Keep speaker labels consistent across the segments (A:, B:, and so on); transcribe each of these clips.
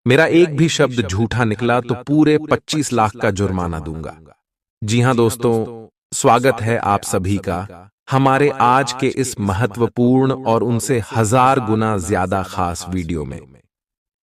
A: मेरा एक भी शब्द झूठा निकला तो पूरे 25 लाख का जुर्माना दूंगा। जी हां दोस्तों, स्वागत है आप सभी का हमारे आज के इस महत्वपूर्ण और उनसे 1000 गुना ज्यादा खास वीडियो में।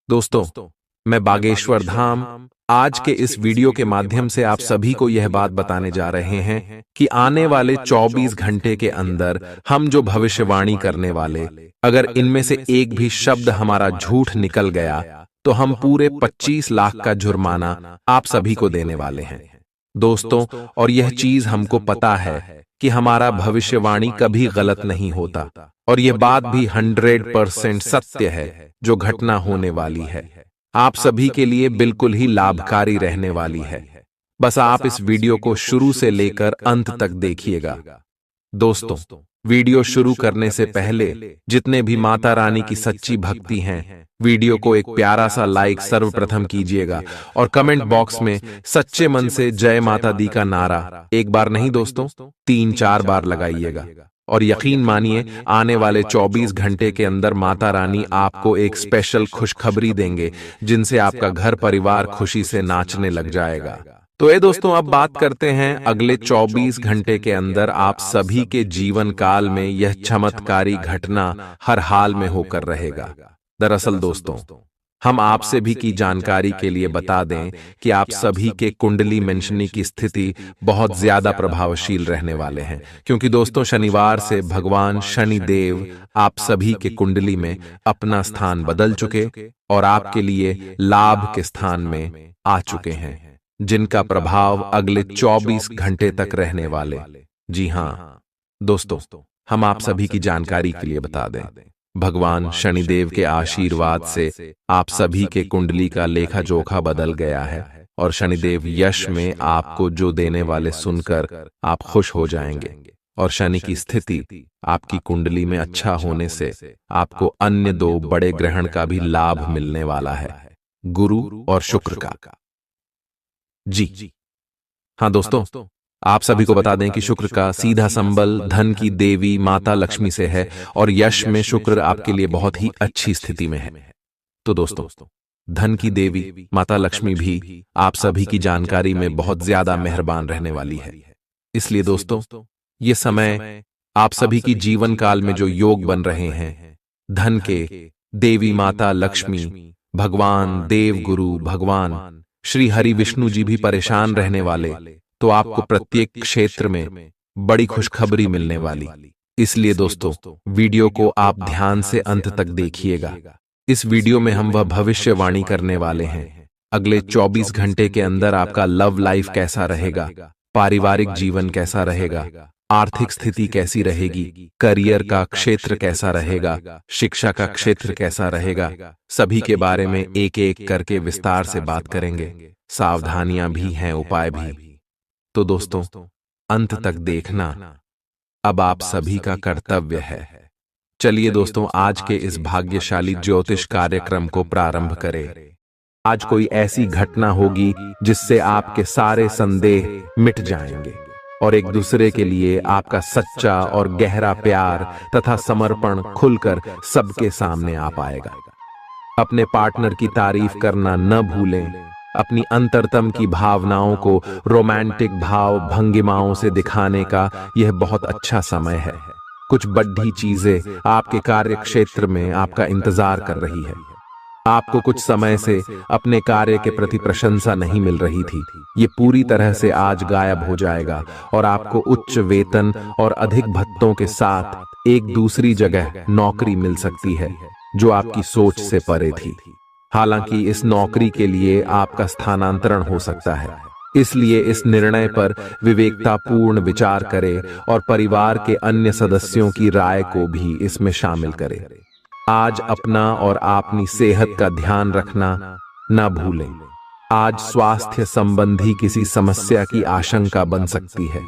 A: दोस्तों, मैं बागेश्वर धाम आज के इस वीडियो के माध्यम से आप सभी को यह बात बताने जा रहे हैं कि आने वाले 24 घंटे के अंदर हम जो भविष्यवाणी करने वाले, अगर इनमें से एक भी शब्द हमारा झूठ निकल गया तो हम पूरे 25 लाख का जुर्माना आप सभी को देने वाले हैं दोस्तों। और यह चीज हमको पता है कि हमारा भविष्यवाणी कभी गलत नहीं होता, और यह बात भी 100% सत्य है जो घटना होने वाली है। आप सभी के लिए बिल्कुल ही लाभकारी रहने वाली है। बस आप इस वीडियो को शुरू से लेकर अंत तक देखिएगा। दोस्तों, वीडियो शुरू करने से पहले जितने भी माता रानी की सच्ची भक्ति हैं, वीडियो को एक प्यारा सा लाइक सर्वप्रथम कीजिएगा और कमेंट बॉक्स में सच्चे मन से जय माता दी का नारा एक बार नहीं दोस्तों, 3-4 बार लगाइएगा। और यकीन मानिए, आने वाले 24 घंटे के अंदर माता रानी आपको एक स्पेशल खुशखबरी देंगे जिनसे आपका घर परिवार खुशी से नाचने लग जाएगा। तो दोस्तों, अब बात करते हैं अगले 24 घंटे के अंदर आप सभी के जीवन काल में यह चमत्कारी घटना हर हाल में होकर रहेगा। दरअसल दोस्तों, हम आपसे भी की जानकारी के लिए बता दें कि आप सभी के कुंडली मेंशनी की स्थिति बहुत ज्यादा प्रभावशील रहने वाले हैं, क्योंकि दोस्तों शनिवार से भगवान शनि देव आप सभी के कुंडली में अपना स्थान बदल चुके और आपके लिए लाभ के स्थान में आ चुके हैं, जिनका प्रभाव अगले 24 घंटे तक रहने वाले। जी हां दोस्तों, हम आप सभी की जानकारी के लिए बता दें, भगवान शनिदेव के आशीर्वाद से आप सभी के कुंडली का लेखा जोखा बदल गया है और शनिदेव यश में आपको जो देने वाले सुनकर आप खुश हो जाएंगे। और शनि की स्थिति आपकी कुंडली में अच्छा होने से आपको अन्य 2 बड़े ग्रहण का भी लाभ मिलने वाला है, गुरु और शुक्र का। जी हां दोस्तों, आप सभी को बता दें कि शुक्र का सीधा संबल धन की देवी माता लक्ष्मी से है और यश में शुक्र आपके लिए बहुत ही अच्छी स्थिति में है। तो दोस्तों, धन की देवी माता लक्ष्मी भी आप सभी की जानकारी में बहुत ज्यादा मेहरबान रहने वाली है। इसलिए दोस्तों, ये समय आप सभी की जीवन काल में जो योग बन रहे हैं, धन के देवी माता लक्ष्मी, भगवान देव गुरु भगवान श्री हरि विष्णु जी भी परेशान रहने वाले, तो आपको प्रत्येक क्षेत्र में बड़ी खुशखबरी मिलने वाली। इसलिए दोस्तों, वीडियो को आप ध्यान से अंत तक देखिएगा। इस वीडियो में हम वह भविष्यवाणी करने वाले हैं, अगले 24 घंटे के अंदर आपका लव लाइफ कैसा रहेगा, पारिवारिक जीवन कैसा रहेगा, आर्थिक स्थिति कैसी रहेगी, करियर का क्षेत्र कैसा रहेगा, शिक्षा का क्षेत्र कैसा रहेगा, सभी के बारे में एक एक करके विस्तार से बात करेंगे। सावधानियां भी हैं, उपाय भी। तो दोस्तों, अंत तक देखना अब आप सभी का कर्तव्य है। चलिए दोस्तों, आज के इस भाग्यशाली ज्योतिष कार्यक्रम को प्रारंभ करें। आज कोई ऐसी घटना होगी जिससे आपके सारे संदेह मिट जाएंगे और एक दूसरे के लिए आपका सच्चा और गहरा प्यार तथा समर्पण खुलकर सबके सामने आ पाएगा। अपने पार्टनर की तारीफ करना न भूलें। अपनी अंतरतम की भावनाओं को रोमांटिक भाव भंगिमाओं से दिखाने का यह बहुत अच्छा समय है। कुछ बड़ी चीजें आपके कार्य क्षेत्र में आपका इंतजार कर रही है। आपको कुछ समय से अपने कार्य के प्रति प्रशंसा नहीं मिल रही थी, ये पूरी तरह से आज गायब हो जाएगा और आपको उच्च वेतन और अधिक भत्तों के साथ एक दूसरी जगह नौकरी मिल सकती है जो आपकी सोच से परे थी। हालांकि इस नौकरी के लिए आपका स्थानांतरण हो सकता है, इसलिए इस निर्णय पर विवेकतापूर्ण विचार करें और परिवार के अन्य सदस्यों की राय को भी इसमें शामिल करें। आज अपना और अपनी सेहत का ध्यान रखना न भूलें। आज स्वास्थ्य संबंधी किसी समस्या की आशंका बन सकती है।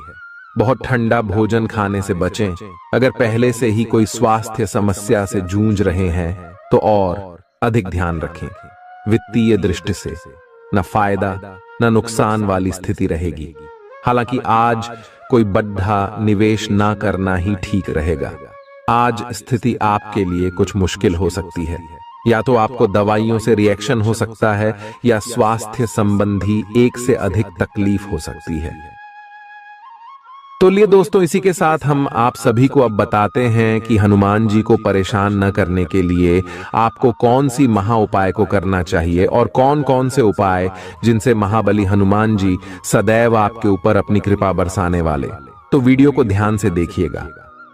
A: बहुत ठंडा भोजन खाने से बचें। अगर पहले से ही कोई स्वास्थ्य समस्या से जूझ रहे हैं तो और अधिक ध्यान रखें। वित्तीय दृष्टि से न फायदा न नुकसान वाली स्थिति रहेगी। हालांकि आज कोई बड़ा निवेश ना करना ही ठीक रहेगा। आज स्थिति आपके लिए कुछ मुश्किल हो सकती है, या तो आपको दवाइयों से रिएक्शन हो सकता है या स्वास्थ्य संबंधी एक से अधिक तकलीफ हो सकती है। तो लिए दोस्तों, इसी के साथ हम आप सभी को अब बताते हैं कि हनुमान जी को परेशान न करने के लिए आपको कौन सी महा उपाय को करना चाहिए और कौन कौन से उपाय जिनसे महाबली हनुमान जी सदैव आपके ऊपर अपनी कृपा बरसाने वाले। तो वीडियो को ध्यान से देखिएगा।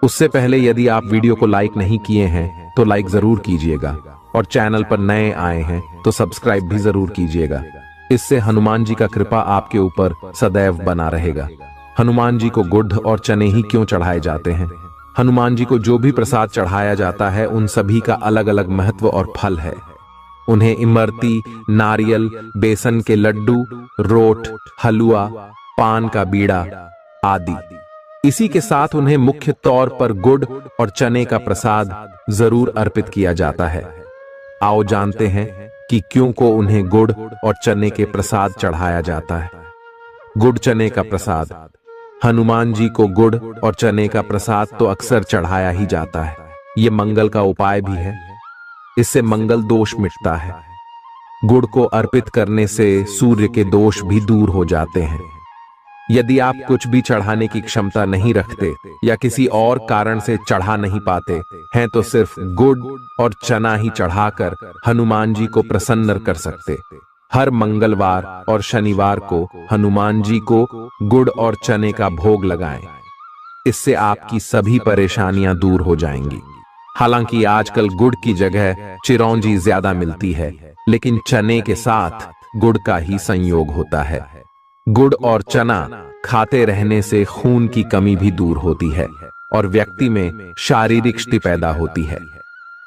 A: उससे पहले यदि आप वीडियो को लाइक नहीं किए हैं तो लाइक जरूर कीजिएगा और चैनल पर नए आए हैं तो सब्सक्राइब भी जरूर कीजिएगा। इससे हनुमान जी का कृपा आपके ऊपर सदैव बना रहेगा। हनुमान जी को गुड़ और चने ही क्यों चढ़ाए जाते हैं? हनुमान जी को जो भी प्रसाद चढ़ाया जाता है उन सभी का अलग अलग महत्व और फल है। उन्हें इमरती, नारियल, बेसन के लड्डू, रोट, हलवा, पान का बीड़ा आदि। इसी के साथ उन्हें मुख्य तौर पर गुड़ और चने का प्रसाद जरूर अर्पित किया जाता है। आओ जानते हैं कि क्यों को उन्हें गुड़ और चने के प्रसाद चढ़ाया जाता है। गुड़ चने का प्रसाद। हनुमान जी को गुड़ और चने का प्रसाद तो अक्सर चढ़ाया ही जाता है। ये मंगल का उपाय भी है। इससे मंगल दोष मिटता है। गुड़ को अर्पित करने से सूर्य के दोष भी दूर हो जाते हैं। यदि आप कुछ भी चढ़ाने की क्षमता नहीं रखते या किसी और कारण से चढ़ा नहीं पाते हैं तो सिर्फ गुड़ और चना ही चढ़ाकर हनुमान जी को प्रसन्न कर सकते। हर मंगलवार और शनिवार को हनुमान जी को गुड़ और चने का भोग लगाएं। इससे आपकी सभी परेशानियां दूर हो जाएंगी। हालांकि आजकल गुड़ की जगह चिरौंजी ज्यादा मिलती है, लेकिन चने के साथ गुड़ का ही संयोग होता है। गुड़ और चना खाते रहने से खून की कमी भी दूर होती है और व्यक्ति में शारीरिक शक्ति पैदा होती है।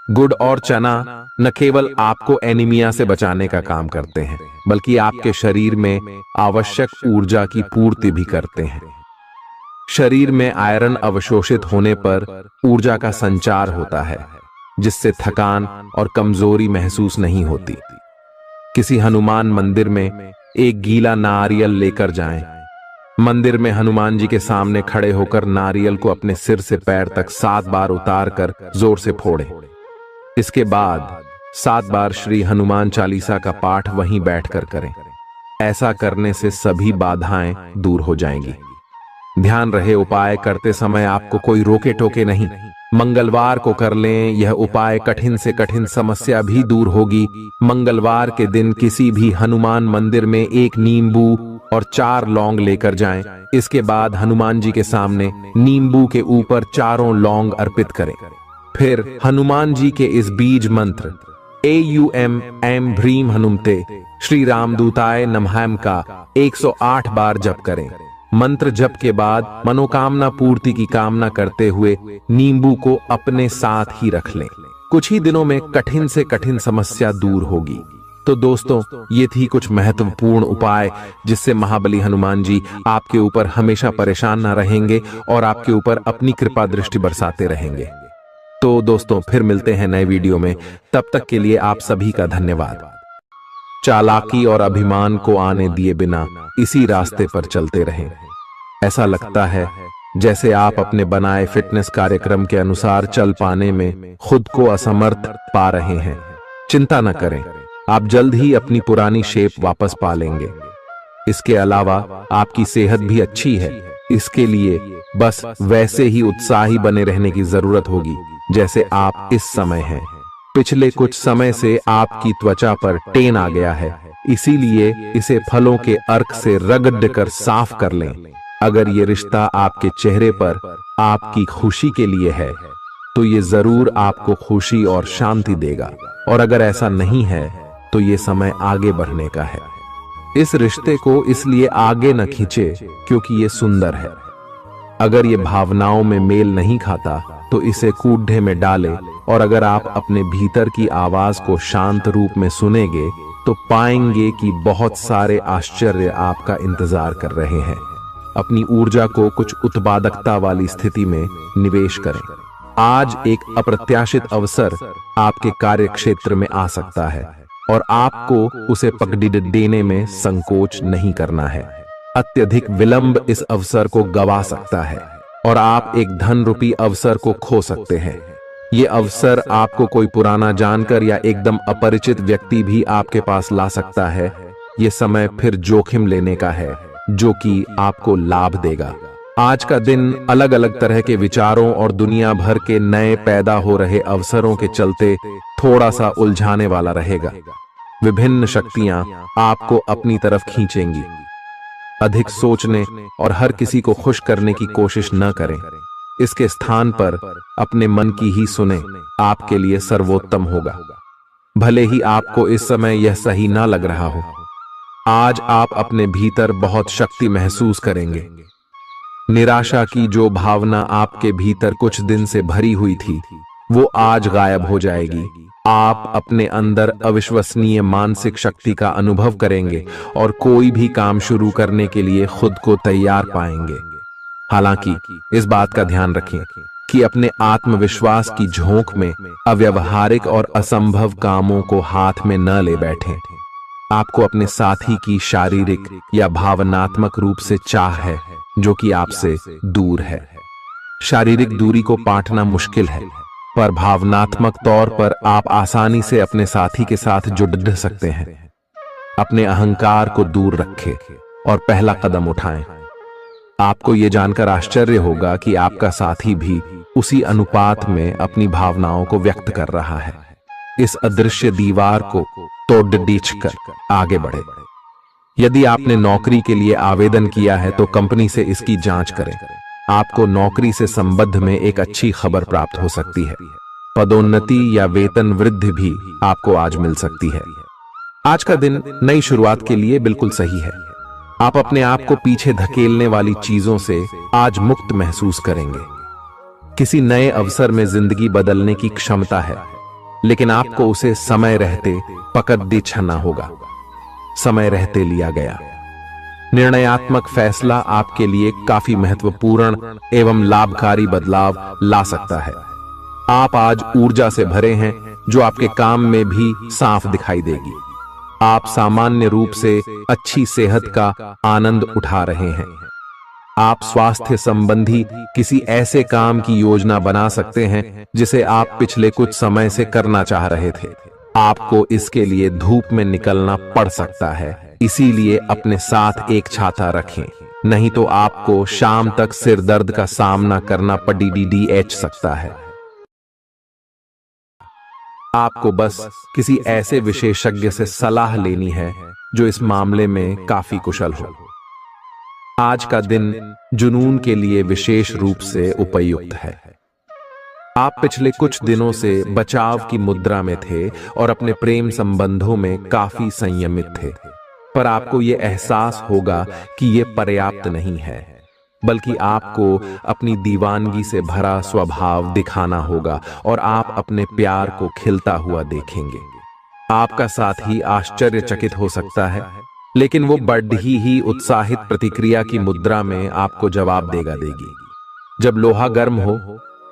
A: गुड़ और चना न केवल आपको एनीमिया से बचाने का काम करते हैं, बल्कि आपके शरीर में आवश्यक ऊर्जा की पूर्ति भी करते हैं। शरीर में आयरन अवशोषित होने पर ऊर्जा का संचार होता है, जिससे थकान और कमजोरी महसूस नहीं होती। किसी हनुमान मंदिर में एक गीला नारियल लेकर जाएं। मंदिर में हनुमान जी के सामने खड़े होकर नारियल को अपने सिर से पैर तक 7 बार उतार कर जोर से फोड़ें। इसके बाद 7 बार श्री हनुमान चालीसा का पाठ वहीं बैठकर करें। ऐसा करने से सभी बाधाएं दूर हो जाएंगी। ध्यान रहे, उपाय करते समय आपको कोई रोके टोके नहीं। मंगलवार को कर लें। यह उपाय कठिन से कठिन समस्या भी दूर होगी। मंगलवार के दिन किसी भी हनुमान मंदिर में 1 नींबू और 4 लौंग लेकर जाएं। इसके बाद हनुमान जी के सामने नींबू के ऊपर 4 लौंग अर्पित करें। फिर हनुमान जी के इस बीज मंत्र AUM ऐं ह्रीं हनुमते श्री रामदूताय नमः का 108 बार जप करें। मंत्र जप के बाद मनोकामना पूर्ति की कामना करते हुए नींबू को अपने साथ ही रख लें। कुछ ही दिनों में कठिन से कठिन समस्या दूर होगी। तो दोस्तों, ये थी कुछ महत्वपूर्ण उपाय जिससे महाबली हनुमान जी आपके ऊपर हमेशा परेशान न रहेंगे और आपके ऊपर अपनी कृपा दृष्टि बरसाते रहेंगे। तो दोस्तों, फिर मिलते हैं नए वीडियो में। तब तक के लिए आप सभी का धन्यवाद। चालाकी और अभिमान को आने दिए बिना इसी रास्ते पर चलते रहें। ऐसा लगता है जैसे आप अपने बनाए फिटनेस कार्यक्रम के अनुसार चल पाने में खुद को असमर्थ पा रहे हैं। चिंता न करें, आप जल्द ही अपनी पुरानी शेप वापस पा लेंगे। इसके अलावा आपकी सेहत भी अच्छी है। इसके लिए बस वैसे ही उत्साही बने रहने की जरूरत होगी जैसे आप इस समय हैं। पिछले कुछ समय से आपकी त्वचा पर टेन आ गया है, इसीलिए इसे फलों के अर्क से रगड़ कर साफ कर लें। अगर ये रिश्ता आपके चेहरे पर आपकी खुशी के लिए है तो ये जरूर आपको खुशी और शांति देगा, और अगर ऐसा नहीं है तो ये समय आगे बढ़ने का है। इस रिश्ते को इसलिए आगे न खींचे क्योंकि ये सुंदर है। अगर ये भावनाओं में मेल नहीं खाता तो इसे कूढ़े में डाले, और अगर आप अपने भीतर की आवाज को शांत रूप में सुनेंगे तो पाएंगे कि बहुत सारे आश्चर्य आपका इंतजार कर रहे हैं। अपनी ऊर्जा को कुछ उत्पादकता वाली स्थिति में निवेश करें। आज एक अप्रत्याशित अवसर आपके कार्य क्षेत्र में आ सकता है और आपको उसे पकड़ देने में संकोच नहीं करना है। अत्यधिक विलंब इस अवसर को गवा सकता है और आप एक धन रूपी अवसर को खो सकते हैं। ये अवसर आपको कोई पुराना जानकर या एकदम अपरिचित व्यक्ति भी आपके पास ला सकता है। ये समय फिर जोखिम लेने का है जो कि आपको लाभ देगा। आज का दिन अलग अलग तरह के विचारों और दुनिया भर के नए पैदा हो रहे अवसरों के चलते थोड़ा सा उलझाने वाला रहेगा। विभिन्न शक्तियां आपको अपनी तरफ खींचेंगी। अधिक सोचने और हर किसी को खुश करने की कोशिश न करें। इसके स्थान पर अपने मन की ही सुने, आपके लिए सर्वोत्तम होगा। भले ही आपको इस समय यह सही ना लग रहा हो, आज आप अपने भीतर बहुत शक्ति महसूस करेंगे। निराशा की जो भावना आपके भीतर कुछ दिन से भरी हुई थी, वो आज गायब हो जाएगी। आप अपने अंदर अविश्वसनीय मानसिक शक्ति का अनुभव करेंगे और कोई भी काम शुरू करने के लिए खुद को तैयार पाएंगे। हालांकि इस बात का ध्यान रखें कि अपने आत्मविश्वास की झोंक में अव्यावहारिक और असंभव कामों को हाथ में न ले बैठें। आपको अपने साथी की शारीरिक या भावनात्मक रूप से चाह है जो कि आपसे दूर है। शारीरिक दूरी को पाटना मुश्किल है, पर भावनात्मक तौर पर आप आसानी से अपने साथी के साथ जुड़ सकते हैं। अपने अहंकार को दूर रखें और पहला कदम उठाएं। आपको यह जानकर आश्चर्य होगा कि आपका साथी भी उसी अनुपात में अपनी भावनाओं को व्यक्त कर रहा है। इस अदृश्य दीवार को तोड़ कर आगे बढ़े। यदि आपने नौकरी के लिए आवेदन किया है तो कंपनी से इसकी जांच करें। आपको नौकरी से संबंध में एक अच्छी खबर प्राप्त हो सकती है। पदोन्नति या वेतन वृद्धि भी आपको आज मिल सकती है। आज का दिन नई शुरुआत के लिए बिल्कुल सही है। आप अपने आप को पीछे धकेलने वाली चीजों से आज मुक्त महसूस करेंगे। किसी नए अवसर में जिंदगी बदलने की क्षमता है, लेकिन आपको उसे समय रहते पकड़ छना होगा। समय रहते लिया गया निर्णयात्मक फैसला आपके लिए काफी महत्वपूर्ण एवं लाभकारी बदलाव ला सकता है। आप आज ऊर्जा से भरे हैं जो आपके काम में भी साफ दिखाई देगी। आप सामान्य रूप से अच्छी सेहत का आनंद उठा रहे हैं। आप स्वास्थ्य संबंधी किसी ऐसे काम की योजना बना सकते हैं जिसे आप पिछले कुछ समय से करना चाह रहे थे। आपको इसके लिए धूप में निकलना पड़ सकता है, इसीलिए अपने साथ एक छाता रखें, नहीं तो आपको शाम तक सिर दर्द का सामना करना पड़ सकता है। आपको बस किसी ऐसे विशेषज्ञ से सलाह लेनी है जो इस मामले में काफी कुशल हो। आज का दिन जुनून के लिए विशेष रूप से उपयुक्त है। आप पिछले कुछ दिनों से बचाव की मुद्रा में थे और अपने प्रेम संबंधों में काफी संयमित थे, पर आपको यह एहसास होगा कि यह पर्याप्त नहीं है, बल्कि आपको अपनी दीवानगी से भरा स्वभाव दिखाना होगा और आप अपने प्यार को खिलता हुआ देखेंगे। आपका साथी आश्चर्यचकित हो सकता है, लेकिन वो बड़ी ही उत्साहित प्रतिक्रिया की मुद्रा में आपको जवाब देगी। जब लोहा गर्म हो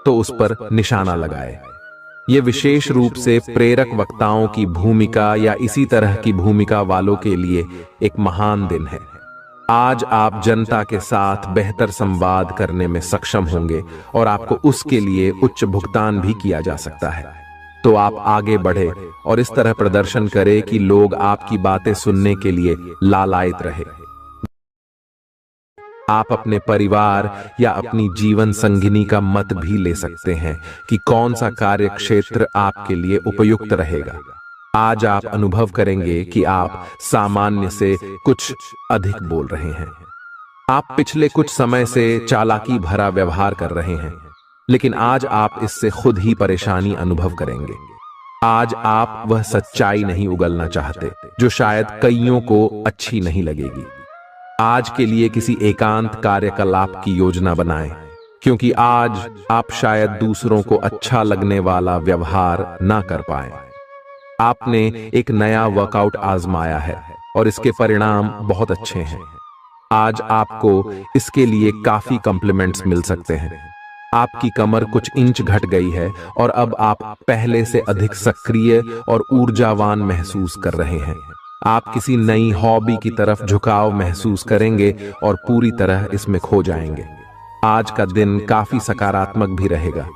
A: तो उस पर निशाना लगाए। ये विशेष रूप से प्रेरक वक्ताओं की भूमिका या इसी तरह की भूमिका वालों के लिए एक महान दिन है। आज आप जनता के साथ बेहतर संवाद करने में सक्षम होंगे और आपको उसके लिए उच्च भुगतान भी किया जा सकता है। तो आप आगे बढ़े और इस तरह प्रदर्शन करें कि लोग आपकी बातें सुनने के लिए लालायित रहे। आप अपने परिवार या अपनी जीवन संगिनी का मत भी ले सकते हैं कि कौन सा कार्य क्षेत्र आपके लिए उपयुक्त रहेगा। आज आप अनुभव करेंगे कि आप सामान्य से कुछ अधिक बोल रहे हैं। आप पिछले कुछ समय से चालाकी भरा व्यवहार कर रहे हैं, लेकिन आज आप इससे खुद ही परेशानी अनुभव करेंगे। आज आप वह सच्चाई नहीं उगलना चाहते जो शायद कईयों को अच्छी नहीं लगेगी। आज के लिए किसी एकांत कार्यकलाप की योजना बनाएं, क्योंकि आज आप शायद दूसरों को अच्छा लगने वाला व्यवहार ना कर पाएं। आपने एक नया वर्कआउट आजमाया है और इसके परिणाम बहुत अच्छे हैं। आज आपको इसके लिए काफी कॉम्प्लीमेंट्स मिल सकते हैं। आपकी कमर कुछ इंच घट गई है और अब आप पहले से अधिक सक्रिय और ऊर्जावान महसूस कर रहे हैं। आप किसी नई हॉबी की तरफ झुकाव महसूस करेंगे और पूरी तरह इसमें खो जाएंगे। आज का दिन काफी सकारात्मक भी रहेगा।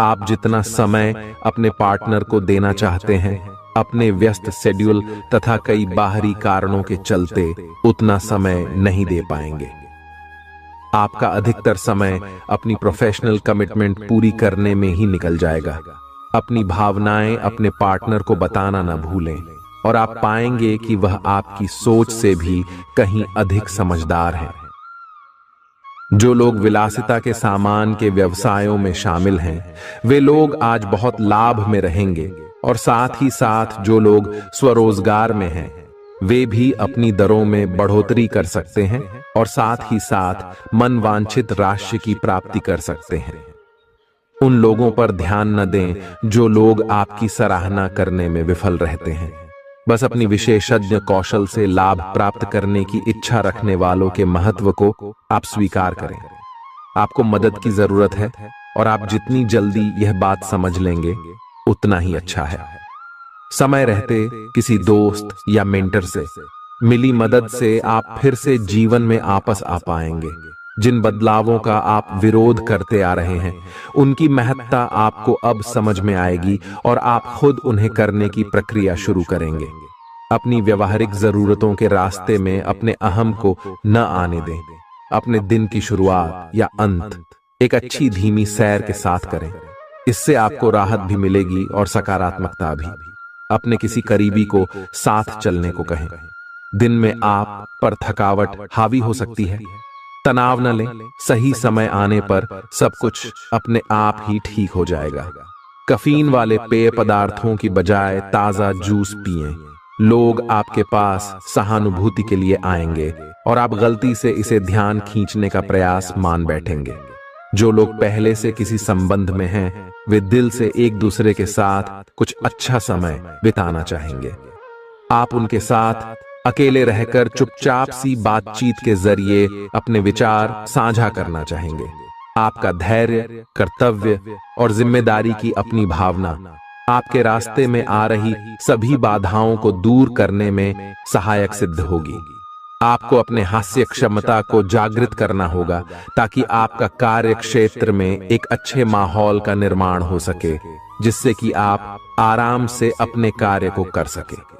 A: आप जितना समय अपने पार्टनर को देना चाहते हैं, अपने व्यस्त शेड्यूल तथा कई बाहरी कारणों के चलते उतना समय नहीं दे पाएंगे। आपका अधिकतर समय अपनी प्रोफेशनल कमिटमेंट पूरी करने में ही निकल जाएगा। अपनी भावनाएं अपने पार्टनर को बताना न भूलें और आप पाएंगे कि वह आपकी सोच से भी कहीं अधिक समझदार है। जो लोग विलासिता के सामान के व्यवसायों में शामिल हैं, वे लोग आज बहुत लाभ में रहेंगे और साथ ही साथ जो लोग स्वरोजगार में हैं, वे भी अपनी दरों में बढ़ोतरी कर सकते हैं और साथ ही साथ मनवांछित राशि की प्राप्ति कर सकते हैं। उन लोगों पर ध्यान न दें जो लोग आपकी सराहना करने में विफल रहते हैं। बस अपनी विशेषज्ञ कौशल से लाभ प्राप्त करने की इच्छा रखने वालों के महत्व को आप स्वीकार करें। आपको मदद की जरूरत है और आप जितनी जल्दी यह बात समझ लेंगे उतना ही अच्छा है। समय रहते किसी दोस्त या मेंटर से मिली मदद से आप फिर से जीवन में वापस आ पाएंगे। जिन बदलावों का आप विरोध करते आ रहे हैं, उनकी महत्ता आपको अब समझ में आएगी और आप खुद उन्हें करने की प्रक्रिया शुरू करेंगे। अपनी व्यवहारिक जरूरतों के रास्ते में अपने अहम को न आने दें। अपने दिन की शुरुआत या अंत एक अच्छी धीमी सैर के साथ करें। इससे आपको राहत भी मिलेगी और सकारात्मकता भी। अपने किसी करीबी को साथ चलने को कहें। दिन में आप पर थकावट हावी हो सकती है, तनाव न लें। सही समय आने पर सब कुछ अपने आप ही ठीक हो जाएगा। कैफीन वाले पेय पदार्थों की बजाय ताजा जूस पिएं। लोग आपके पास सहानुभूति के लिए आएंगे और आप गलती से इसे ध्यान खींचने का प्रयास मान बैठेंगे। जो लोग पहले से किसी संबंध में हैं, वे दिल से एक दूसरे के साथ कुछ अच्छा समय बिताना चाहेंगे। आप उनके साथ अकेले रहकर चुपचाप सी बातचीत के जरिए अपने विचार साझा करना चाहेंगे। आपका धैर्य, कर्तव्य और जिम्मेदारी की अपनी भावना आपके रास्ते में आ रही सभी बाधाओं को दूर करने में सहायक सिद्ध होगी। आपको अपने हास्य क्षमता को जागृत करना होगा ताकि आपका कार्य क्षेत्र में एक अच्छे माहौल का निर्माण हो सके, जिससे कि आप आराम से अपने कार्य को कर सके।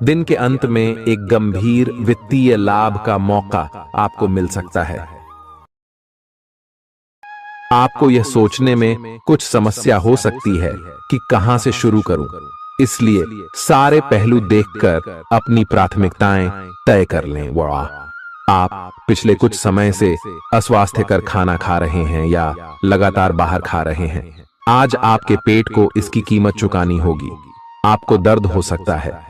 A: दिन के अंत में एक गंभीर वित्तीय लाभ का मौका आपको मिल सकता है। आपको यह सोचने में कुछ समस्या हो सकती है कि कहां से शुरू करूं, इसलिए सारे पहलू देखकर अपनी प्राथमिकताएं तय कर लें। आप पिछले कुछ समय से अस्वास्थ्यकर खाना खा रहे हैं या लगातार बाहर खा रहे हैं। आज आपके पेट को इसकी कीमत चुकानी होगी। आपको दर्द हो सकता है,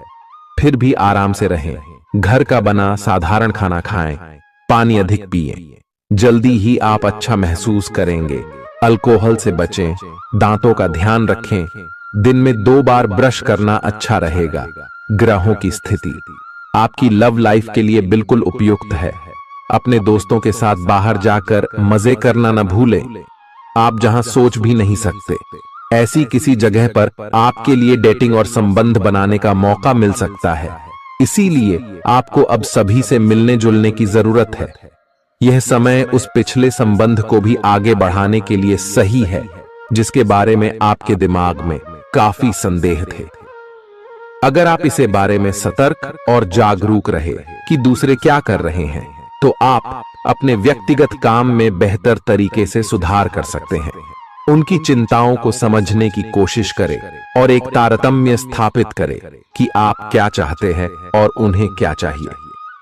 A: फिर भी आराम से रहें। घर का बना साधारण खाना खाएं, पानी अधिक पिएं। जल्दी ही आप अच्छा महसूस करेंगे। अल्कोहल से बचें, दांतों का ध्यान रखें। दिन में 2 बार ब्रश करना अच्छा रहेगा। ग्रहों की स्थिति आपकी लव लाइफ के लिए बिल्कुल उपयुक्त है। अपने दोस्तों के साथ बाहर जाकर मजे करना न भूलें। आप जहां सोच भी नहीं सकते, ऐसी किसी जगह पर आपके लिए डेटिंग और संबंध बनाने का मौका मिल सकता है। इसीलिए आपको अब सभी से मिलने जुलने की जरूरत है। यह समय उस पिछले संबंध को भी आगे बढ़ाने के लिए सही है जिसके बारे में आपके दिमाग में काफी संदेह थे। अगर आप इसे बारे में सतर्क और जागरूक रहे कि दूसरे क्या कर रहे हैं, तो आप अपने व्यक्तिगत काम में बेहतर तरीके से सुधार कर सकते हैं। उनकी चिंताओं को समझने की कोशिश करें और एक तारतम्य स्थापित करें कि आप क्या चाहते हैं और उन्हें क्या चाहिए।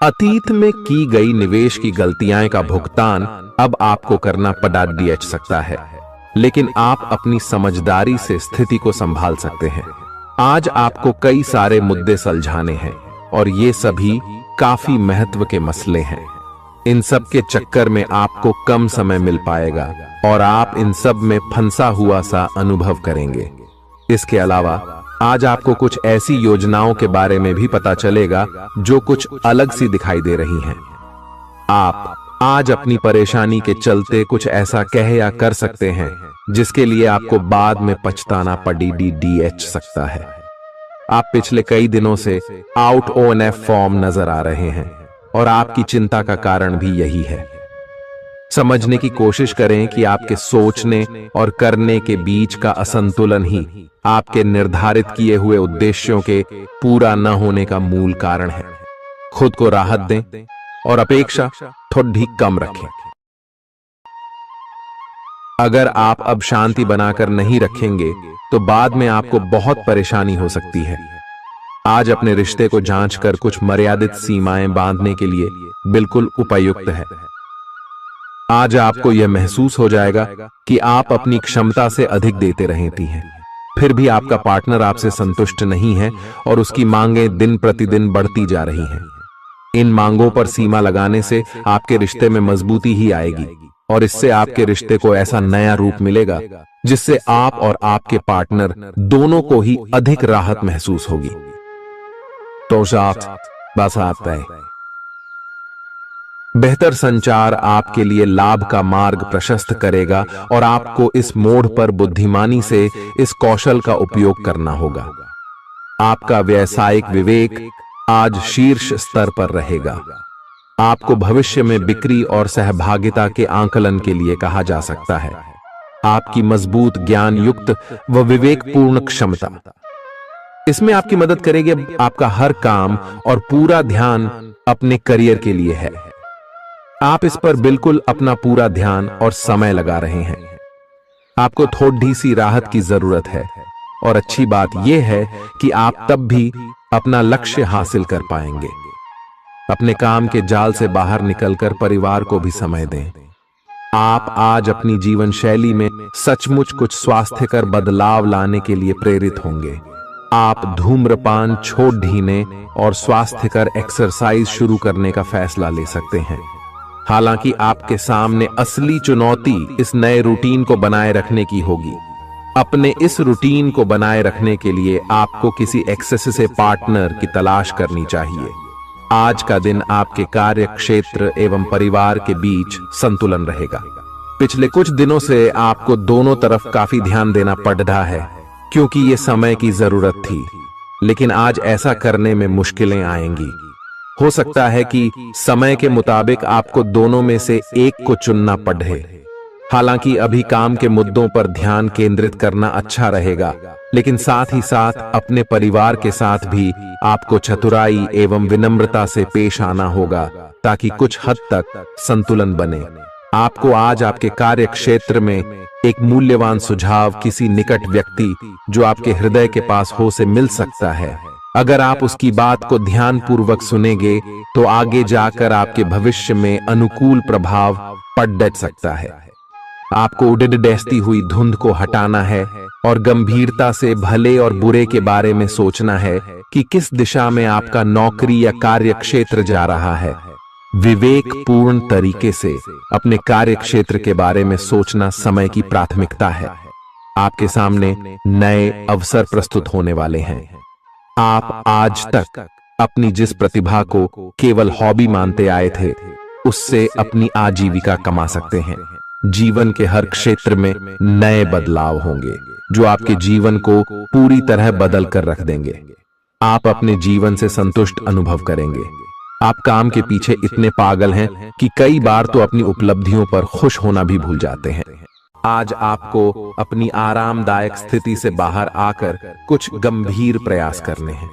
A: अतीत में की गई निवेश की गलतियां का भुगतान अब आपको करना पड़ सकता है, लेकिन आप अपनी समझदारी से स्थिति को संभाल सकते हैं। आज आपको कई सारे मुद्दे सुलझाने हैं और ये सभी काफी महत्व के मसले हैं। इन सब के चक्कर में आपको कम समय मिल पाएगा और आप इन सब में फंसा हुआ सा अनुभव करेंगे। इसके अलावा आज आपको कुछ ऐसी योजनाओं के बारे में भी पता चलेगा जो कुछ अलग सी दिखाई दे रही हैं। आप आज अपनी परेशानी के चलते कुछ ऐसा कह या कर सकते हैं जिसके लिए आपको बाद में पछताना पड़ सकता है। आप पिछले कई दिनों से आउट ऑन फॉर्म नजर आ रहे हैं और आपकी चिंता का कारण भी यही है। समझने की कोशिश करें कि आपके सोचने और करने के बीच का असंतुलन ही आपके निर्धारित किए हुए उद्देश्यों के पूरा न होने का मूल कारण है। खुद को राहत दें और अपेक्षा थोड़ी कम रखें। अगर आप अब शांति बनाकर नहीं रखेंगे तो बाद में आपको बहुत परेशानी हो सकती है। आज अपने रिश्ते को जांचकर कुछ मर्यादित सीमाएं बांधने के लिए बिल्कुल उपयुक्त है। आज आपको यह महसूस हो जाएगा कि आप अपनी क्षमता से अधिक देते रहती हैं, फिर भी आपका पार्टनर आपसे संतुष्ट नहीं है और उसकी मांगें दिन प्रतिदिन बढ़ती जा रही हैं। इन मांगों पर सीमा लगाने से आपके रिश्ते में मजबूती ही आएगी और इससे आपके रिश्ते को ऐसा नया रूप मिलेगा जिससे आप और आपके पार्टनर दोनों को ही अधिक राहत महसूस होगी। तो बस आता है। बेहतर संचार आपके लिए लाभ का मार्ग प्रशस्त करेगा और आपको इस मोड़ पर बुद्धिमानी से इस कौशल का उपयोग करना होगा। आपका व्यावसायिक विवेक आज शीर्ष स्तर पर रहेगा। आपको भविष्य में बिक्री और सहभागिता के आंकलन के लिए कहा जा सकता है। आपकी मजबूत ज्ञान युक्त व विवेकपूर्ण क्षमता इसमें आपकी मदद करेगी। आपका हर काम और पूरा ध्यान अपने करियर के लिए है। आप इस पर बिल्कुल अपना पूरा ध्यान और समय लगा रहे हैं। आपको थोड़ी सी राहत की जरूरत है और अच्छी बात यह है कि आप तब भी अपना लक्ष्य हासिल कर पाएंगे। अपने काम के जाल से बाहर निकलकर परिवार को भी समय दें। आप आज अपनी जीवन शैली में सचमुच कुछ स्वास्थ्यकर बदलाव लाने के लिए प्रेरित होंगे। आप धूम्रपान छोड़ देने और स्वास्थ्यकर एक्सरसाइज शुरू करने का फैसला ले सकते हैं। हालांकि आपके सामने असली चुनौती इस नए रूटीन को बनाए रखने की होगी। अपने इस रूटीन को बनाए रखने के लिए आपको किसी एक्सेस से पार्टनर की तलाश करनी चाहिए। आज का दिन आपके कार्य क्षेत्र एवं परिवार के बीच संतुलन रहेगा। पिछले कुछ दिनों से आपको दोनों तरफ काफी ध्यान देना पड़ रहा है क्योंकि ये समय की जरूरत थी, लेकिन आज ऐसा करने में मुश्किलें आएंगी। हो सकता है कि समय के मुताबिक आपको दोनों में से एक को चुनना पड़े। हालांकि अभी काम के मुद्दों पर ध्यान केंद्रित करना अच्छा रहेगा, लेकिन साथ ही साथ अपने परिवार के साथ भी आपको चतुराई एवं विनम्रता से पेश आना होगा ताकि कुछ हद तक संतुलन बने। आपको आज आपके कार्य क्षेत्र में एक मूल्यवान सुझाव किसी निकट व्यक्ति जो आपके हृदय के पास हो से मिल सकता है। अगर आप उसकी बात को ध्यानपूर्वक सुनेंगे तो आगे जाकर आपके भविष्य में अनुकूल प्रभाव पड़ सकता है। आपको उड़ती हुई धुंध को हटाना है और गंभीरता से भले और बुरे के बारे में सोचना है कि किस दिशा में आपका नौकरी या कार्य क्षेत्र जा रहा है। विवेकपूर्ण तरीके से अपने कार्य क्षेत्र के बारे में सोचना समय की प्राथमिकता है। आपके सामने नए अवसर प्रस्तुत होने वाले हैं। आप आज तक अपनी जिस प्रतिभा को केवल हॉबी मानते आए थे, उससे अपनी आजीविका कमा सकते हैं। जीवन के हर क्षेत्र में नए बदलाव होंगे जो आपके जीवन को पूरी तरह बदल कर रख देंगे। आप अपने जीवन से संतुष्ट अनुभव करेंगे। आप काम के पीछे इतने पागल हैं कि कई बार तो अपनी उपलब्धियों पर खुश होना भी भूल जाते हैं। आज आपको अपनी आरामदायक स्थिति से बाहर आकर कुछ गंभीर प्रयास करने हैं।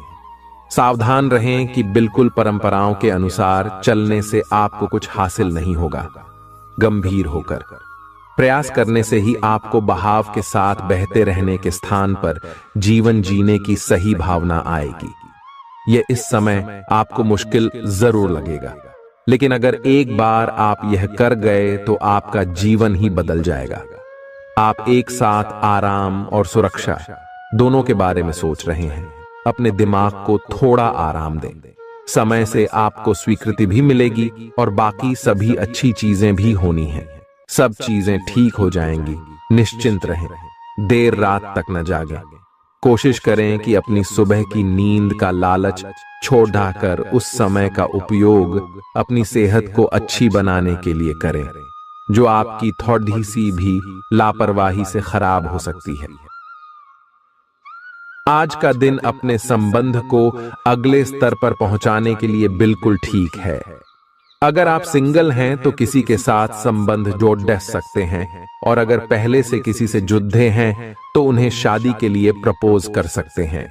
A: सावधान रहें कि बिल्कुल परंपराओं के अनुसार चलने से आपको कुछ हासिल नहीं होगा। गंभीर होकर प्रयास करने से ही आपको बहाव के साथ बहते रहने के स्थान पर जीवन जीने की सही भावना आएगी। यह इस समय आपको मुश्किल जरूर लगेगा, लेकिन अगर एक बार आप यह कर गए तो आपका जीवन ही बदल जाएगा। आप एक साथ आराम और सुरक्षा दोनों के बारे में सोच रहे हैं। अपने दिमाग को थोड़ा आराम दें। समय से आपको स्वीकृति भी मिलेगी और बाकी सभी अच्छी चीजें भी होनी हैं। सब चीजें ठीक हो जाएंगी। निश्चिंत रहें। देर रात तक न जागें। कोशिश करें कि अपनी सुबह की नींद का लालच छोड़कर उस समय का उपयोग अपनी सेहत को अच्छी बनाने के लिए करें, जो आपकी थोड़ी सी भी लापरवाही से खराब हो सकती है। आज का दिन अपने संबंध को अगले स्तर पर पहुंचाने के लिए बिल्कुल ठीक है। अगर आप सिंगल हैं तो किसी के साथ संबंध जोड़ सकते हैं, और अगर पहले से किसी से जुड़े हैं तो उन्हें शादी के लिए प्रपोज कर सकते हैं।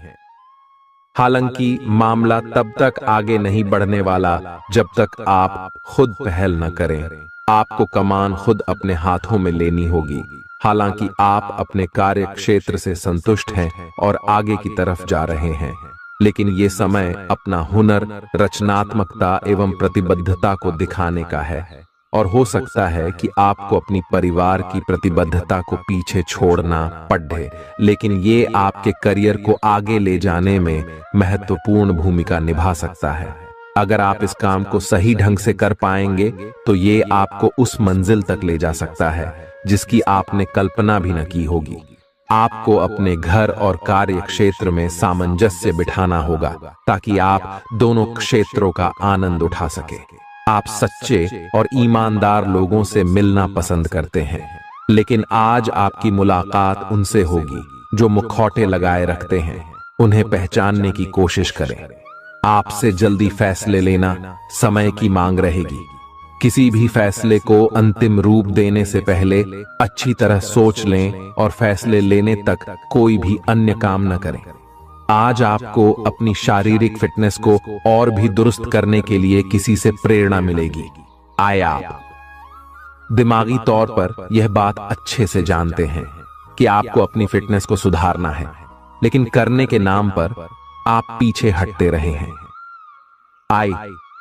A: हालांकि मामला तब तक आगे नहीं बढ़ने वाला जब तक आप खुद पहल न करें। आपको कमान खुद अपने हाथों में लेनी होगी। हालांकि आप अपने कार्य क्षेत्र से संतुष्ट हैं और आगे की तरफ जा रहे हैं, लेकिन ये समय अपना हुनर, रचनात्मकता एवं प्रतिबद्धता को दिखाने का है। और हो सकता है कि आपको अपनी परिवार की प्रतिबद्धता को पीछे छोड़ना पड़े, लेकिन ये आपके करियर को आगे ले जाने में महत्वपूर्ण भूमिका निभा सकता है। अगर आप इस काम को सही ढंग से कर पाएंगे तो ये आपको उस मंजिल तक ले जा सकता है जिसकी आपने कल्पना भी न की होगी। आपको अपने घर और कार्य क्षेत्र में सामंजस्य बिठाना होगा ताकि आप दोनों क्षेत्रों का आनंद उठा सके। आप सच्चे और ईमानदार लोगों से मिलना पसंद करते हैं, लेकिन आज आपकी मुलाकात उनसे होगी जो मुखौटे लगाए रखते हैं। उन्हें पहचानने की कोशिश करें। आपसे जल्दी फैसले लेना समय की मांग रहेगी। किसी भी फैसले को अंतिम रूप देने से पहले अच्छी तरह सोच लें और फैसले लेने तक कोई भी अन्य काम न करें। आज आपको अपनी शारीरिक फिटनेस को और भी दुरुस्त करने के लिए किसी से प्रेरणा मिलेगी। आप दिमागी तौर पर यह बात अच्छे से जानते हैं कि आपको अपनी फिटनेस को सुधारना है, लेकिन करने के नाम पर आप पीछे हटते रहे हैं।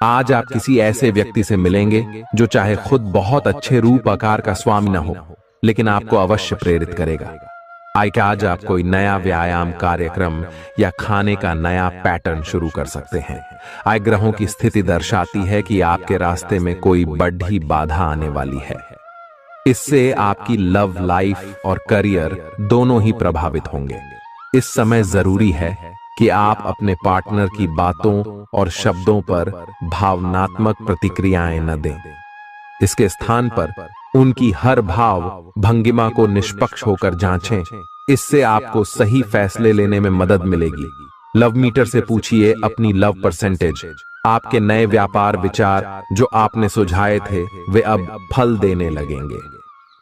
A: आज आप किसी ऐसे व्यक्ति से मिलेंगे जो चाहे खुद बहुत अच्छे रूप आकार का स्वामी न हो, लेकिन आपको अवश्य प्रेरित करेगा। आज आप कोई नया व्यायाम कार्यक्रम या खाने का नया पैटर्न शुरू कर सकते हैं। ग्रहों की स्थिति दर्शाती है कि आपके रास्ते में कोई बड़ी बाधा आने वाली है। इससे आपकी लव लाइफ और करियर दोनों ही प्रभावित होंगे। इस समय जरूरी है कि आप अपने पार्टनर की बातों और शब्दों पर भावनात्मक प्रतिक्रियाएं न दें। इसके स्थान पर उनकी हर भाव भंगिमा को निष्पक्ष होकर जांचें। इससे आपको सही फैसले लेने में मदद मिलेगी। लव मीटर से पूछिए अपनी लव परसेंटेज। आपके नए व्यापार विचार जो आपने सुझाए थे वे अब फल देने लगेंगे।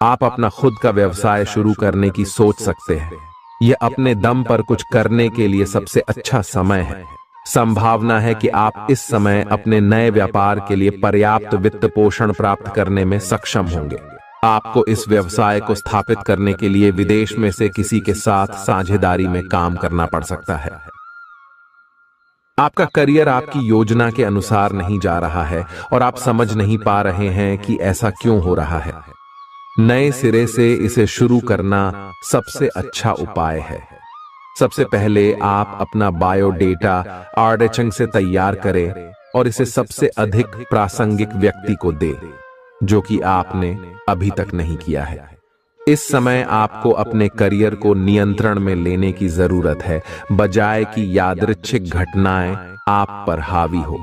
A: आप अपना खुद का व्यवसाय शुरू करने की सोच सकते हैं। यह अपने दम पर कुछ करने के लिए सबसे अच्छा समय है। संभावना है कि आप इस समय अपने नए व्यापार के लिए पर्याप्त वित्त पोषण प्राप्त करने में सक्षम होंगे। आपको इस व्यवसाय को स्थापित करने के लिए विदेश में से किसी के साथ साझेदारी में काम करना पड़ सकता है। आपका करियर आपकी योजना के अनुसार नहीं जा रहा है और आप समझ नहीं पा रहे हैं कि ऐसा क्यों हो रहा है। नए सिरे से इसे शुरू करना सबसे अच्छा उपाय है। सबसे पहले आप अपना बायोडेटा आर्डचंग से तैयार करें और इसे सबसे अधिक प्रासंगिक व्यक्ति को दें जो कि आपने अभी तक नहीं किया है। इस समय आपको अपने करियर को नियंत्रण में लेने की जरूरत है, बजाय कि यादृच्छिक घटनाएं आप पर हावी हो।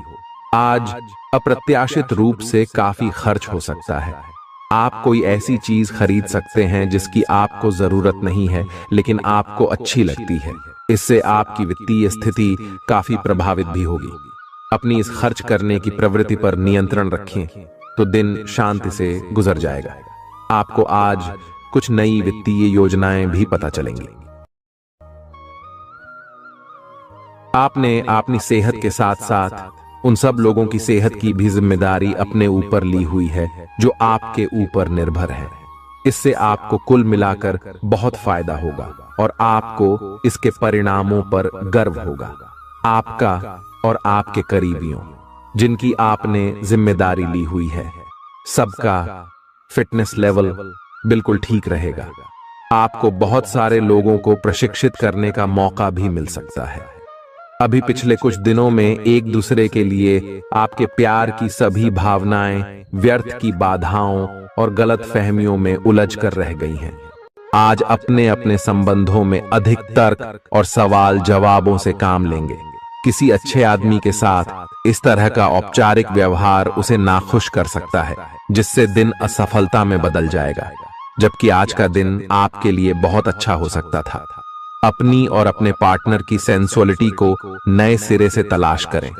A: आज अप्रत्याशित रूप से काफी खर्च हो सकता है। आप कोई ऐसी चीज खरीद सकते हैं जिसकी आपको जरूरत नहीं है लेकिन आपको अच्छी लगती है। इससे आपकी वित्तीय स्थिति काफी प्रभावित भी होगी। अपनी इस खर्च करने की प्रवृत्ति पर नियंत्रण रखें तो दिन शांति से गुजर जाएगा। आपको आज कुछ नई वित्तीय योजनाएं भी पता चलेंगी। आपने अपनी सेहत के साथ साथ उन सब लोगों की सेहत की भी जिम्मेदारी अपने ऊपर ली हुई है जो आपके ऊपर निर्भर है। इससे आपको कुल मिलाकर बहुत फायदा होगा और आपको इसके परिणामों पर गर्व होगा। आपका और आपके करीबियों जिनकी आपने जिम्मेदारी ली हुई है, सबका फिटनेस लेवल बिल्कुल ठीक रहेगा। आपको बहुत सारे लोगों को प्रशिक्षित करने का मौका भी मिल सकता है। अभी पिछले कुछ दिनों में एक दूसरे के लिए आपके प्यार की सभी भावनाएं व्यर्थ की बाधाओं और गलत फहमियों में उलझ कर रह गई हैं। आज अपने अपने संबंधों में अधिक तर्क और सवाल जवाबों से काम लेंगे। किसी अच्छे आदमी के साथ इस तरह का औपचारिक व्यवहार उसे नाखुश कर सकता है, जिससे दिन असफलता में बदल जाएगा। जबकि आज का दिन आपके लिए बहुत अच्छा हो सकता था। अपनी और अपने पार्टनर की सेंसुअलिटी को नए सिरे से तलाश करें।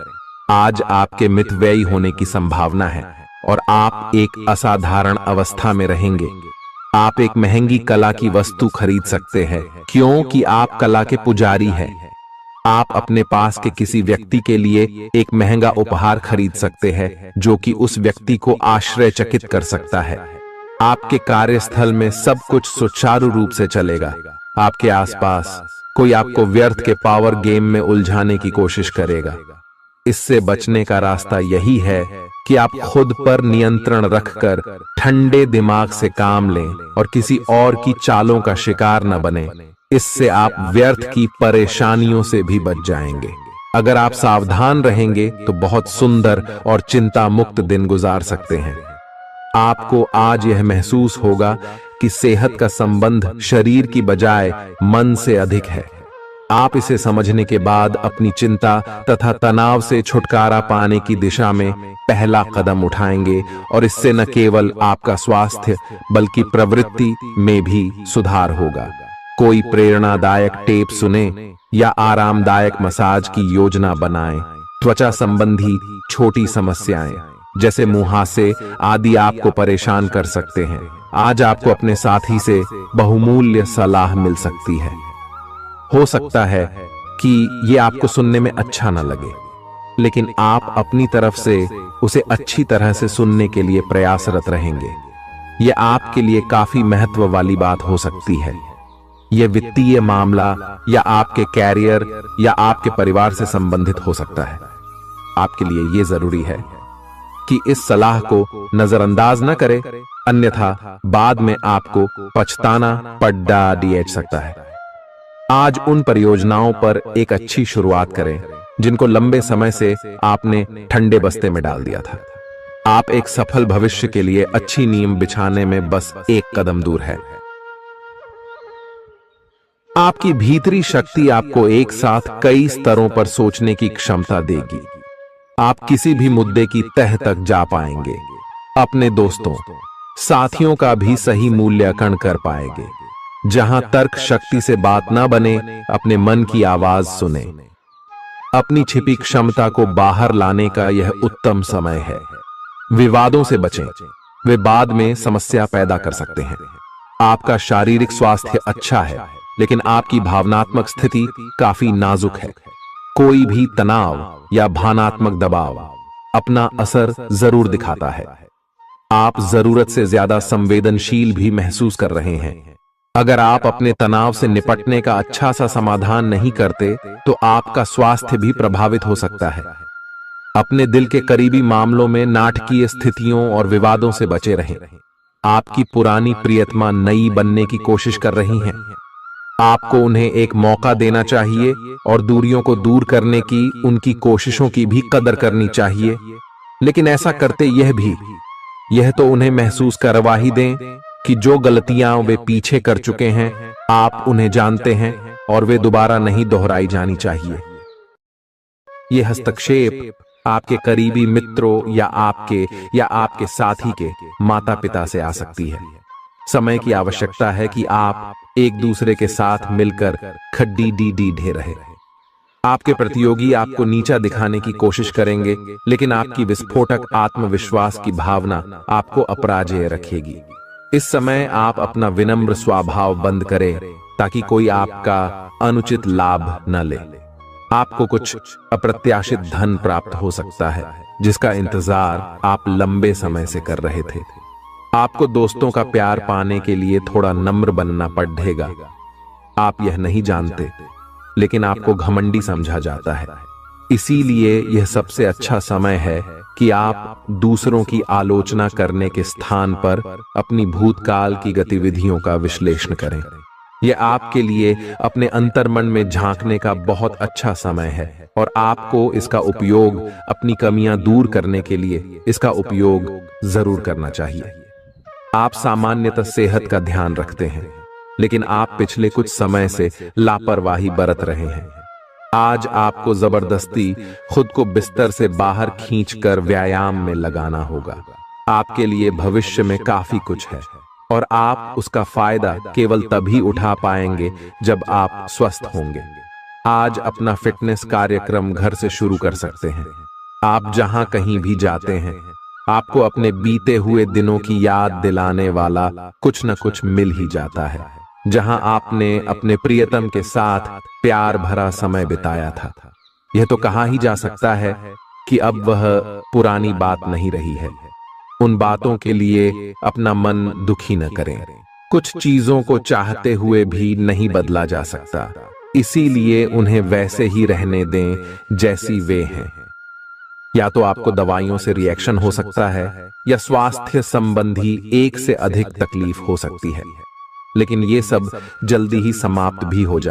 A: आज आपके मितव्ययी होने की संभावना है और आप एक असाधारण अवस्था में रहेंगे। आप एक महंगी कला की वस्तु खरीद सकते हैं क्योंकि आप कला के पुजारी हैं। आप अपने पास के किसी व्यक्ति के लिए एक महंगा उपहार खरीद सकते हैं जो कि उस व्यक्ति को आश्चर्यचकित कर सकता है। आपके कार्यस्थल में सब कुछ सुचारू रूप से चलेगा। आपके आसपास कोई आपको व्यर्थ के पावर गेम में उलझाने की कोशिश करेगा। इससे बचने का रास्ता यही है कि आप खुद पर नियंत्रण रखकर ठंडे दिमाग से काम लें और किसी और की चालों का शिकार न बने। इससे आप व्यर्थ की परेशानियों से भी बच जाएंगे। अगर आप सावधान रहेंगे तो बहुत सुंदर और चिंता मुक्त दिन गुजार सकते हैं। आपको आज यह महसूस होगा कि सेहत का संबंध शरीर की बजाय मन से अधिक है। आप इसे समझने के बाद अपनी चिंता तथा तनाव से छुटकारा पाने की दिशा में पहला कदम उठाएंगे और इससे न केवल आपका स्वास्थ्य बल्कि प्रवृत्ति में भी सुधार होगा। कोई प्रेरणादायक टेप सुने या आरामदायक मसाज की योजना बनाएं। त्वचा संबंधी छोटी समस्याएं जैसे मुहासे आदि आपको परेशान कर सकते हैं। आज आपको अपने साथी से बहुमूल्य सलाह मिल सकती है। हो सकता है कि ये आपको सुनने में अच्छा न लगे, लेकिन आप अपनी तरफ से उसे अच्छी तरह से सुनने के लिए प्रयासरत रहेंगे। यह आपके लिए काफी महत्व वाली बात हो सकती है। यह वित्तीय मामला या आपके कैरियर या आपके परिवार से संबंधित हो सकता है। आपके लिए यह जरूरी है कि इस सलाह को नजरअंदाज न करें, अन्यथा बाद में आपको पछताना पड़ सकता है। आज उन परियोजनाओं पर एक अच्छी शुरुआत करें जिनको लंबे समय से आपने ठंडे बस्ते में डाल दिया था। आप एक सफल भविष्य के लिए अच्छी नींव बिछाने में बस एक कदम दूर है। आपकी भीतरी शक्ति आपको एक साथ कई स्तरों पर सोचने की क्षमता देगी। आप किसी भी मुद्दे की तह तक जा पाएंगे। अपने दोस्तों, साथियों का भी सही मूल्यांकन कर पाएंगे। जहां तर्क शक्ति से बात ना बने, अपने मन की आवाज सुने। अपनी छिपी क्षमता को बाहर लाने का यह उत्तम समय है। विवादों से बचें, वे बाद में समस्या पैदा कर सकते हैं। आपका शारीरिक स्वास्थ्य अच्छा है, लेकिन आपकी भावनात्मक स्थिति काफी नाजुक है। कोई भी तनाव या भावनात्मक दबाव अपना असर जरूर दिखाता है। आप जरूरत से ज्यादा संवेदनशील भी महसूस कर रहे हैं। अगर आप अपने तनाव से निपटने का अच्छा सा समाधान नहीं करते तो आपका स्वास्थ्य भी प्रभावित हो सकता है। अपने दिल के करीबी मामलों में नाटकीय स्थितियों और विवादों से बचे रहें। आपकी पुरानी प्रियतमा नई बनने की कोशिश कर रही हैं। आपको उन्हें एक मौका देना चाहिए और दूरियों को दूर करने की उनकी कोशिशों की भी कदर करनी चाहिए। लेकिन ऐसा करते यह तो उन्हें महसूस करवा ही दें कि जो गलतियां वे पीछे कर चुके हैं आप उन्हें जानते हैं और वे दोबारा नहीं दोहराई जानी चाहिए। यह हस्तक्षेप आपके करीबी मित्रों या आपके साथी के माता पिता से आ सकती है। समय की आवश्यकता है कि आप एक दूसरे के साथ मिलकर खड्डी ढे रहे। आपके प्रतियोगी आपको नीचा दिखाने की कोशिश करेंगे, लेकिन आपकी विस्फोटक आत्मविश्वास की भावना आपको अपराजेय रखेगी। इस समय आप अपना विनम्र स्वभाव बंद करें ताकि कोई आपका अनुचित लाभ न ले। आपको कुछ अप्रत्याशित धन प्राप्त हो सकता है जिसका इंतजार आप लंबे समय से कर रहे थे। आपको दोस्तों का प्यार पाने के लिए थोड़ा नम्र बनना पड़ेगा। आप यह नहीं जानते, लेकिन आपको घमंडी समझा जाता है। इसीलिए यह सबसे अच्छा समय है कि आप दूसरों की आलोचना करने के स्थान पर अपनी भूतकाल की गतिविधियों का विश्लेषण करें। यह आपके लिए अपने अंतर्मन में झांकने का बहुत अच्छा समय है और आपको इसका उपयोग अपनी कमियां दूर करने के लिए इसका उपयोग जरूर करना चाहिए। आप सामान्यतः सेहत का ध्यान रखते हैं, लेकिन आप पिछले कुछ समय से लापरवाही बरत रहे हैं। आज आपको जबरदस्ती खुद को बिस्तर से बाहर खींचकर व्यायाम में लगाना होगा। आपके लिए भविष्य में काफी कुछ है और आप उसका फायदा केवल तभी उठा पाएंगे जब आप स्वस्थ होंगे। आज अपना फिटनेस कार्यक्रम घर से शुरू कर सकते हैं। आप जहां कहीं भी जाते हैं, आपको अपने बीते हुए दिनों की याद दिलाने वाला कुछ न कुछ मिल ही जाता है, जहां आपने अपने प्रियतम के साथ प्यार भरा समय बिताया था। यह तो कहा ही जा सकता है कि अब वह पुरानी बात नहीं रही है। उन बातों के लिए अपना मन दुखी न करें। कुछ चीजों को चाहते हुए भी नहीं बदला जा सकता, इसीलिए उन्हें वैसे ही रहने दें जैसी वे हैं। या तो आपको दवाइयों से रिएक्शन हो सकता है, या स्वास्थ्य संबंधी एक से अधिक तकलीफ हो सकती है, लेकिन ये सब जल्दी ही समाप्त भी हो जाए।